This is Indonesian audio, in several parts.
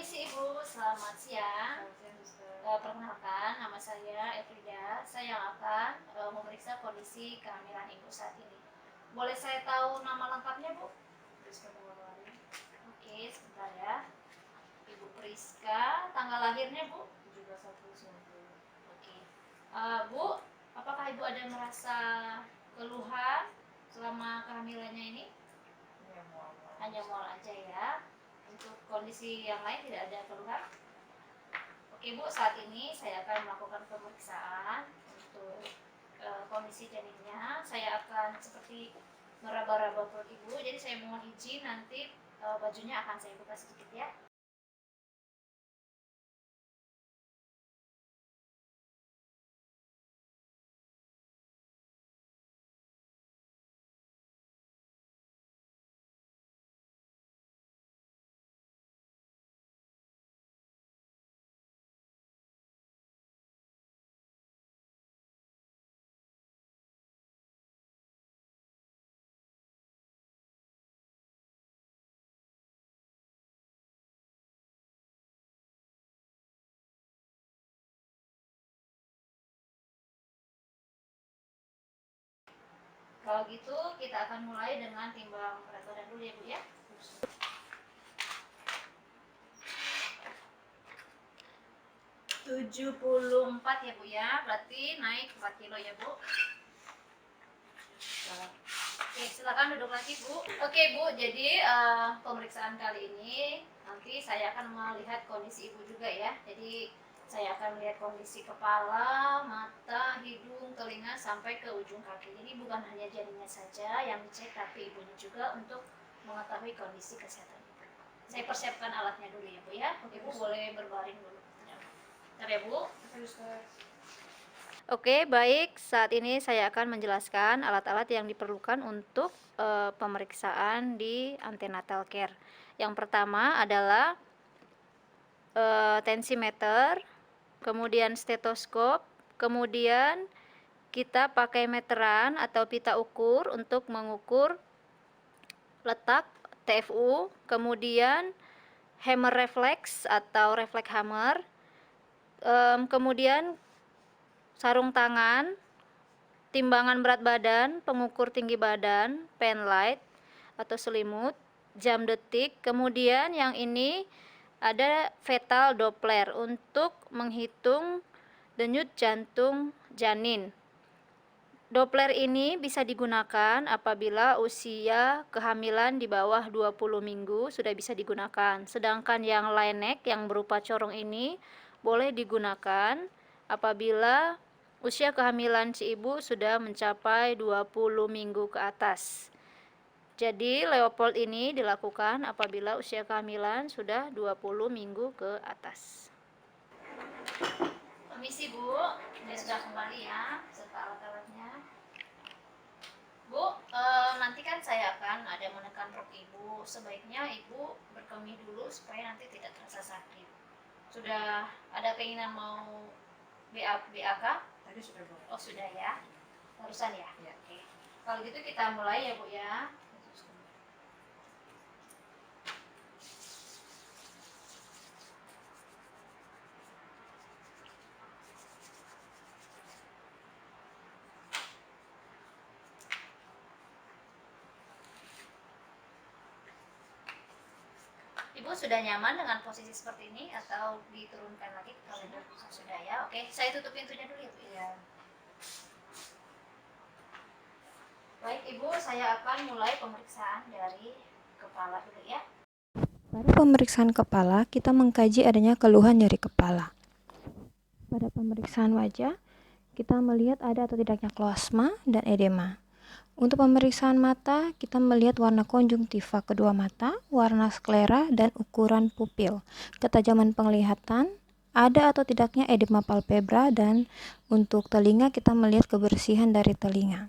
Permisi Ibu, selamat siang. Perkenalkan, nama saya Elfrida. Saya akan memeriksa kondisi kehamilan Ibu saat ini. Boleh saya tahu nama lengkapnya Bu? Priska Mawalari. Oke, sebentar ya. Ibu Priska, tanggal lahirnya Bu? 17/1/90. Oke. Bu, apakah Ibu ada merasa keluhan selama kehamilannya ini? Hanya mual aja ya. Untuk kondisi yang lain tidak ada keluhan? Oke Bu, saat ini saya akan melakukan pemeriksaan untuk kondisi janinnya. Saya akan seperti meraba-raba perut Ibu. Jadi saya mohon izin, nanti bajunya akan saya buka sedikit ya. Kalau gitu kita akan mulai dengan timbang berat badan dulu ya Bu ya. 74 ya Bu ya, berarti naik 4 kilo ya Bu. Oke, silakan duduk lagi Bu. Oke Bu, jadi pemeriksaan kali ini nanti saya akan melihat kondisi Ibu juga ya. Jadi saya akan melihat kondisi kepala, mata, hidung, telinga sampai ke ujung kaki. Jadi bukan hanya janinnya saja yang dicek, tapi ibunya juga untuk mengetahui kondisi kesehatan Ibu. Saya persiapkan alatnya dulu ya Bu ya. Ibu boleh berbaring dulu. Bentar ya Bu. Oke, baik. Saat ini saya akan menjelaskan alat-alat yang diperlukan untuk pemeriksaan di antenatal care. Yang pertama adalah tensimeter, kemudian stetoskop, kemudian kita pakai meteran atau pita ukur untuk mengukur letak TFU, kemudian hammer reflex atau refleks hammer, kemudian sarung tangan, timbangan berat badan, pengukur tinggi badan, pen light atau selimut, jam detik, kemudian yang ini ada fetal doppler untuk menghitung denyut jantung janin. Doppler ini bisa digunakan apabila usia kehamilan di bawah 20 minggu sudah bisa digunakan. Sedangkan yang Linex yang berupa corong ini boleh digunakan apabila usia kehamilan si ibu sudah mencapai 20 minggu ke atas. Jadi Leopold ini dilakukan apabila usia kehamilan sudah 20 minggu ke atas. Permisi Bu, ini sudah kembali ya, serta alat-alatnya. Bu, nanti kan saya akan ada menekan perut Ibu. Sebaiknya Ibu berkemih dulu supaya nanti tidak terasa sakit. Sudah ada keinginan mau BAK? Tadi sudah Bu. Oh sudah ya, barusan ya? Ya. Oke. Kalau gitu kita mulai ya Bu ya. Ibu sudah nyaman dengan posisi seperti ini atau diturunkan lagi? Kalau sudah ya, oke. Saya tutup pintunya dulu ya Bu. Ya. Baik Ibu, saya akan mulai pemeriksaan dari kepala dulu ya. Pada pemeriksaan kepala, kita mengkaji adanya keluhan nyeri kepala. Pada pemeriksaan wajah, kita melihat ada atau tidaknya kloasma dan edema. Untuk pemeriksaan mata, kita melihat warna konjungtiva kedua mata, warna sklera, dan ukuran pupil. Ketajaman penglihatan, ada atau tidaknya edema palpebra, dan untuk telinga kita melihat kebersihan dari telinga.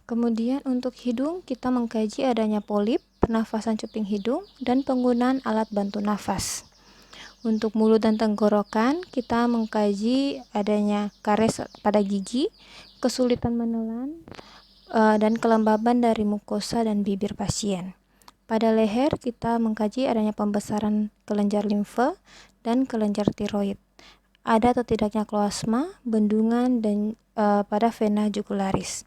Kemudian untuk hidung, kita mengkaji adanya polip, pernafasan cuping hidung, dan penggunaan alat bantu nafas. Untuk mulut dan tenggorokan, kita mengkaji adanya karies pada gigi, kesulitan menelan, dan kelembaban dari mukosa dan bibir pasien. Pada leher kita mengkaji adanya pembesaran kelenjar limfe dan kelenjar tiroid. Ada atau tidaknya kloasma, bendungan, dan pada vena jugularis.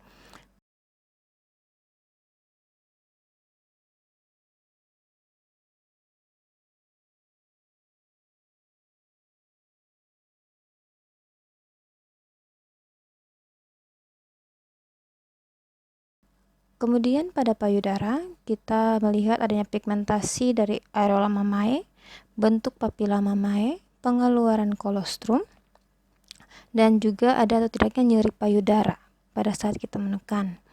Kemudian pada payudara, kita melihat adanya pigmentasi dari areola mamae, bentuk papila mamae, pengeluaran kolostrum, dan juga ada atau tidaknya nyeri payudara pada saat kita menekan.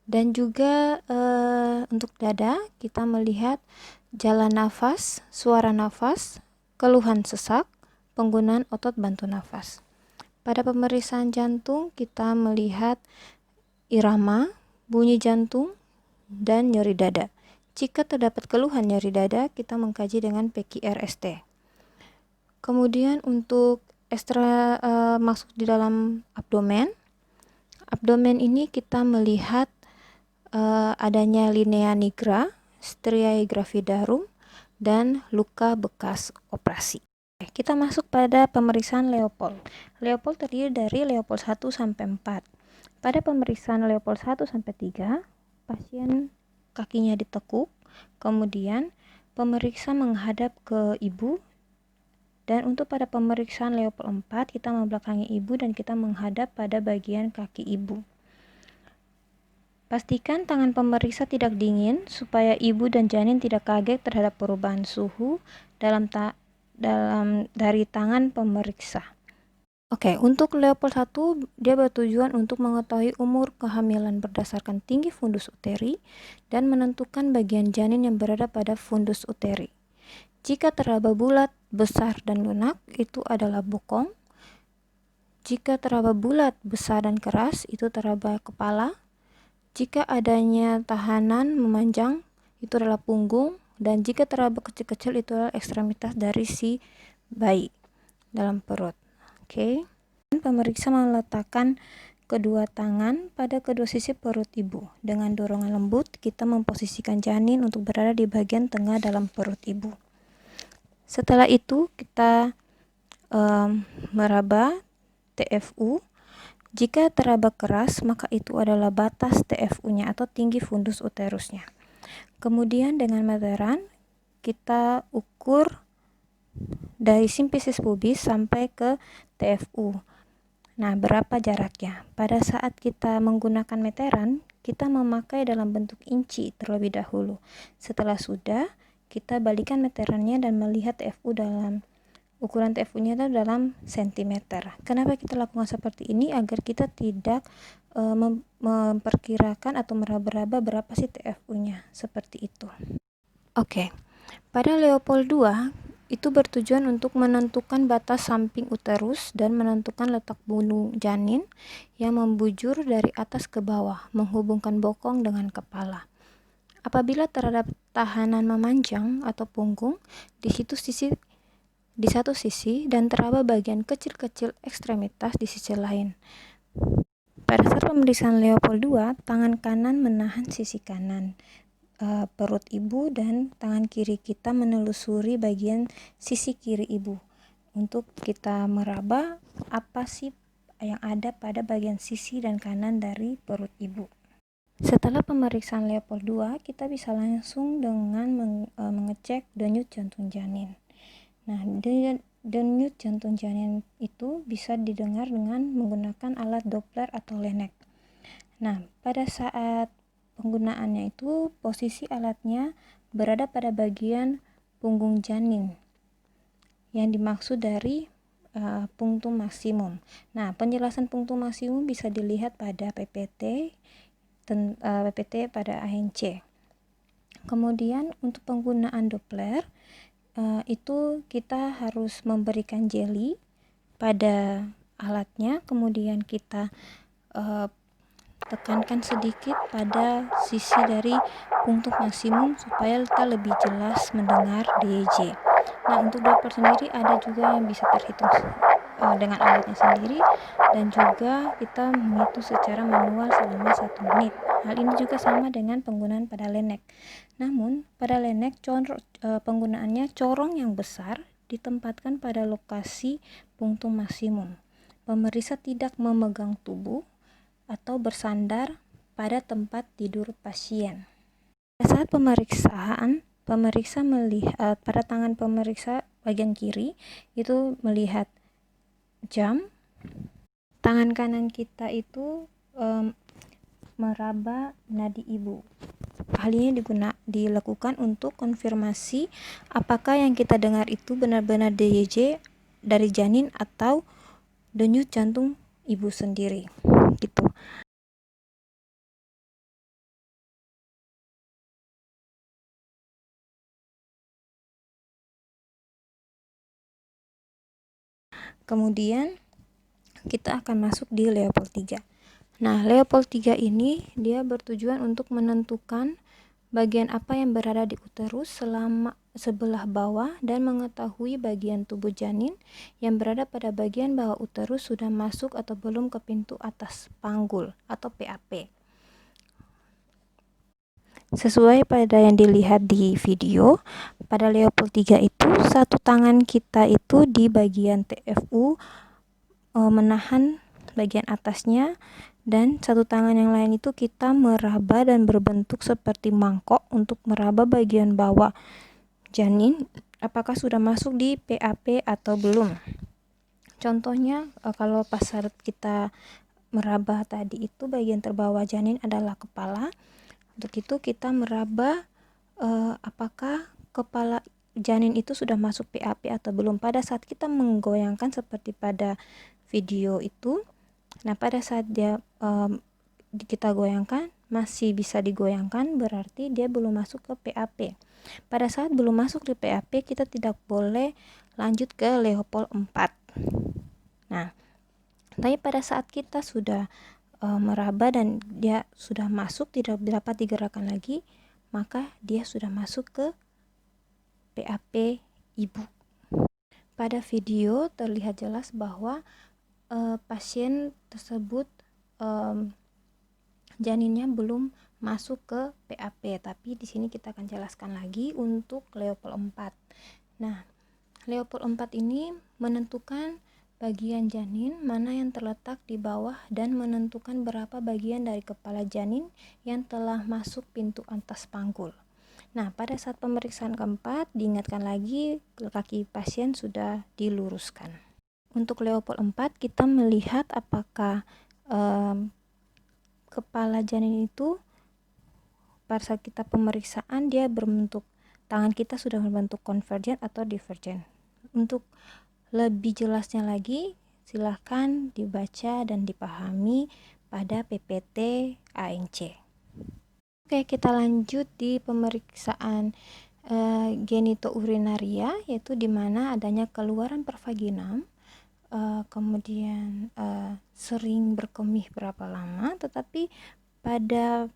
Dan juga untuk dada, kita melihat jalan nafas, suara nafas, keluhan sesak, penggunaan otot bantu nafas. Pada pemeriksaan jantung, kita melihat irama, bunyi jantung, dan nyeri dada. Jika terdapat keluhan nyeri dada, kita mengkaji dengan PQRST. Kemudian untuk ekstra masuk di dalam abdomen. Abdomen ini kita melihat adanya linea nigra, striae gravidarum, dan luka bekas operasi. Kita masuk pada pemeriksaan Leopold. Leopold terdiri dari Leopold 1 sampai 4. Pada pemeriksaan Leopold 1 sampai 3, pasien kakinya ditekuk, kemudian pemeriksa menghadap ke ibu, dan untuk pada pemeriksaan Leopold 4, kita membelakangi ibu dan kita menghadap pada bagian kaki ibu. Pastikan tangan pemeriksa tidak dingin supaya ibu dan janin tidak kaget terhadap perubahan suhu dari tangan pemeriksa. Oke, untuk Leopold 1, dia bertujuan untuk mengetahui umur kehamilan berdasarkan tinggi fundus uteri dan menentukan bagian janin yang berada pada fundus uteri. Jika teraba bulat, besar, dan lunak, itu adalah bokong. Jika teraba bulat, besar, dan keras, itu teraba kepala. Jika adanya tahanan memanjang, itu adalah punggung. Dan jika teraba kecil-kecil, itu adalah ekstremitas dari si bayi dalam perut. Oke. Pemeriksa meletakkan kedua tangan pada kedua sisi perut ibu. Dengan dorongan lembut, kita memposisikan janin untuk berada di bagian tengah dalam perut ibu. Setelah itu, kita meraba TFU. Jika teraba keras, maka itu adalah batas TFU-nya atau tinggi fundus uterusnya. Kemudian dengan meteran, kita ukur dari simfisis pubis sampai ke TFU. Nah, berapa jaraknya? Pada saat kita menggunakan meteran, kita memakai dalam bentuk inci terlebih dahulu. Setelah sudah, kita balikan meterannya dan melihat TFU dalam ukuran TFU-nya itu dalam sentimeter. Kenapa kita lakukan seperti ini? Agar kita tidak memperkirakan atau meraba-raba berapa sih TFU-nya. Seperti itu. Oke. Pada Leopold 2, itu bertujuan untuk menentukan batas samping uterus dan menentukan letak bunuh janin yang membujur dari atas ke bawah, menghubungkan bokong dengan kepala. Apabila terhadap tahanan memanjang atau punggung di satu sisi dan teraba bagian kecil-kecil ekstremitas di sisi lain. Pada saat pemeriksaan Leopold 2, tangan kanan menahan sisi kanan perut ibu dan tangan kiri kita menelusuri bagian sisi kiri ibu untuk kita meraba apa sih yang ada pada bagian sisi dan kanan dari perut ibu. Setelah pemeriksaan Leopold 2, kita bisa langsung dengan mengecek denyut jantung janin. Nah, denyut jantung janin itu bisa didengar dengan menggunakan alat Doppler atau Lennec. Nah, pada saat penggunaannya itu posisi alatnya berada pada bagian punggung janin yang dimaksud dari punktum maksimum. Nah, penjelasan punktum maksimum bisa dilihat pada PPT pada ANC. Kemudian untuk penggunaan Doppler itu kita harus memberikan jeli pada alatnya, kemudian kita tekankan sedikit pada sisi dari punktum maksimum supaya kita lebih jelas mendengar DEJ. Nah, untuk Doppler sendiri ada juga yang bisa terhitung dengan alatnya sendiri, dan juga kita menghitung secara manual selama 1 menit. Hal ini juga sama dengan penggunaan pada Laennec. Namun pada Laennec penggunaannya corong yang besar ditempatkan pada lokasi punktum maksimum. Pemeriksa tidak memegang tubuh atau bersandar pada tempat tidur pasien. Pada saat pemeriksaan, pemeriksa melihat pada tangan pemeriksa bagian kiri itu melihat jam, tangan kanan kita itu meraba nadi ibu. Hal ini dilakukan untuk konfirmasi apakah yang kita dengar itu benar-benar DYJ dari janin atau denyut jantung ibu sendiri gitu. Kemudian kita akan masuk di Leopold 3. Nah, Leopold 3 ini dia bertujuan untuk menentukan bagian apa yang berada di uterus sebelah bawah dan mengetahui bagian tubuh janin yang berada pada bagian bawah uterus sudah masuk atau belum ke pintu atas panggul atau PAP. Sesuai pada yang dilihat di video, pada Leopold 3 itu satu tangan kita itu di bagian TFU menahan bagian atasnya, dan satu tangan yang lain itu kita meraba dan berbentuk seperti mangkok untuk meraba bagian bawah janin apakah sudah masuk di PAP atau belum. Contohnya kalau pas saat kita meraba tadi itu bagian terbawah janin adalah kepala. Untuk itu kita meraba apakah kepala janin itu sudah masuk PAP atau belum. Pada saat kita menggoyangkan seperti pada video itu, nah pada saat dia kita goyangkan masih bisa digoyangkan, berarti dia belum masuk ke PAP. Pada saat belum masuk di PAP, kita tidak boleh lanjut ke Leopold 4. Nah, tapi pada saat kita sudah meraba dan dia sudah masuk, tidak dapat digerakkan lagi, maka dia sudah masuk ke PAP ibu. Pada video terlihat jelas bahwa pasien tersebut janinnya belum masuk ke PAP, tapi di sini kita akan jelaskan lagi untuk Leopold 4. Nah, Leopold 4 ini menentukan bagian janin mana yang terletak di bawah dan menentukan berapa bagian dari kepala janin yang telah masuk pintu atas panggul. Nah, pada saat pemeriksaan keempat, diingatkan lagi kaki pasien sudah diluruskan. Untuk Leopold 4, kita melihat apakah kepala janin itu pada saat kita pemeriksaan dia berbentuk, tangan kita sudah berbentuk konvergen atau divergen. Untuk lebih jelasnya lagi, silahkan dibaca dan dipahami pada PPT ANC. Oke, kita lanjut di pemeriksaan genitourinaria, yaitu di mana adanya keluaran pervaginam, kemudian sering berkemih berapa lama, tetapi pada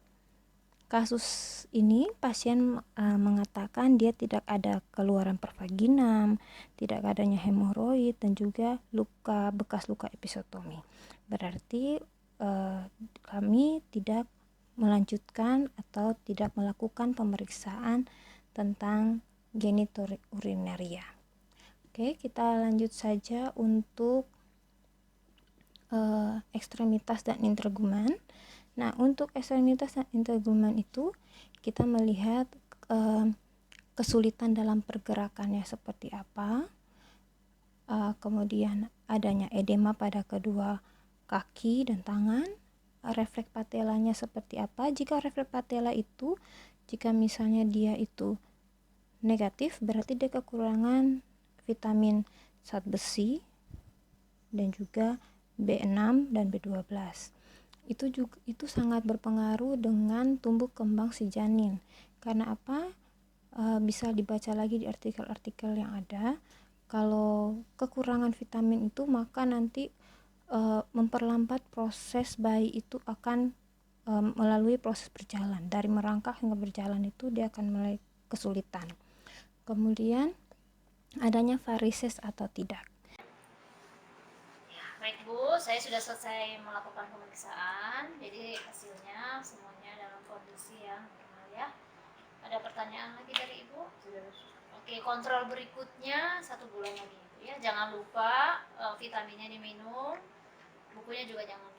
kasus ini pasien mengatakan dia tidak ada keluaran pervaginam, tidak adanya hemoroid, dan juga bekas luka episiotomi. Berarti kami tidak melanjutkan atau tidak melakukan pemeriksaan tentang genitourinaria. Oke, kita lanjut saja untuk ekstremitas dan intergumen. Nah, untuk ekstremitas dan intergumen itu kita melihat kesulitan dalam pergerakannya seperti apa, kemudian adanya edema pada kedua kaki dan tangan, refleks patelanya seperti apa. Jika refleks patela itu, jika misalnya dia itu negatif, berarti dia kekurangan vitamin zat besi dan juga B6 dan B12. Itu sangat berpengaruh dengan tumbuh kembang si janin. Karena apa? Bisa dibaca lagi di artikel-artikel yang ada. Kalau kekurangan vitamin itu, maka nanti memperlambat proses bayi itu akan melalui proses berjalan. Dari merangkak hingga berjalan itu dia akan mulai kesulitan. Kemudian adanya varises atau tidak. saya sudah selesai melakukan pemeriksaan, jadi hasilnya semuanya dalam kondisi yang normal ya. Ada pertanyaan lagi dari Ibu? Oke, kontrol berikutnya 1 bulan lagi Ibu ya. Jangan lupa vitaminnya diminum, bukunya juga jangan